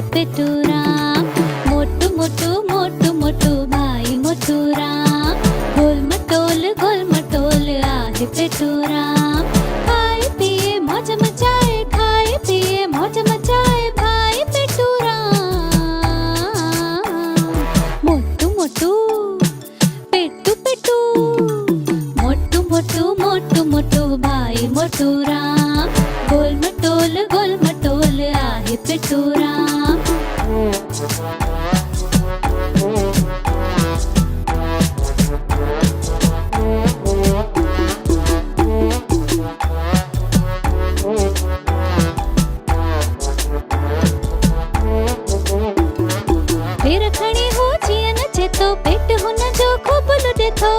आहे पेटूराम. मोटू मोटू मोटू मोटू भाई मोटूराम. गोल मटोल आहे पेटूराम. खाए पिए मौज मचाए, खाए पिए मौज मचाए भाई पेटूराम. मोटू मोटू पेटू पेटू, मोटू मोटू मोटू मोटू भाई मोटूराम. गोल मटोल आहे पेटूराम. पेरखणी हो जियन चेतो, पेट हुन जो खूब लुडेथो.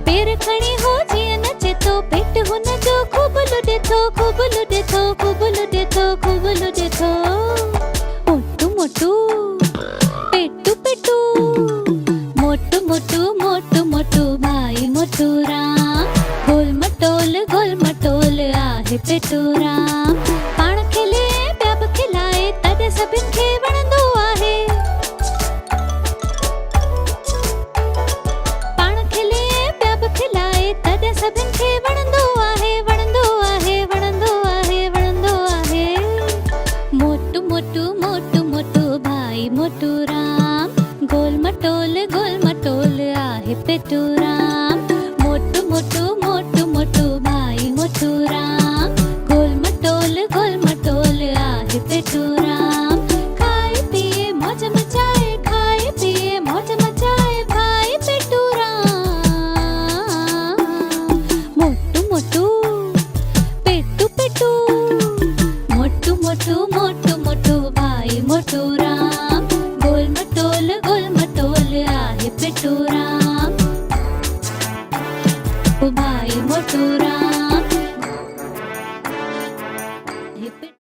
पेरखणी हो जियन चेतो, पेट हुन जो खूब लुडेथो, खूब लुडेथो, खूब लुडेथो, खूब लुडेथो. मोटू मोटू पेटू पेटू, मोटू मोटू मोटू मोटू भाई मोटूराम. गोल मटोल आहे पेटूराम. पाण खेले ॿिया बि खिलाए, तॾहिं सभिनि खे वणंदो आहे. पाण खेले ॿिया बि खिलाए, तॾहिं सभिनि खे वणंदो आहे, वणंदो आहे, वणंदो आहे, वणंदो आहे. मोटू मोटू मोटू मोटू भाई मोटूराम. गोल मटोल आहे पेटूराम. मोटू मोटू मोटू मोटू भाई मोटूराम. गोल मटोल आहे पेटूराम. खाए पिए मौज मचाए, खाए पिए मौज मचाए भाई पेटूराम. मोटू मोटू पेटू पेटू, मोटू मोटू मोटू मोटू भाई मोटूराम. गोल मटोल आहे पेटूराम. भाई मोटूराम.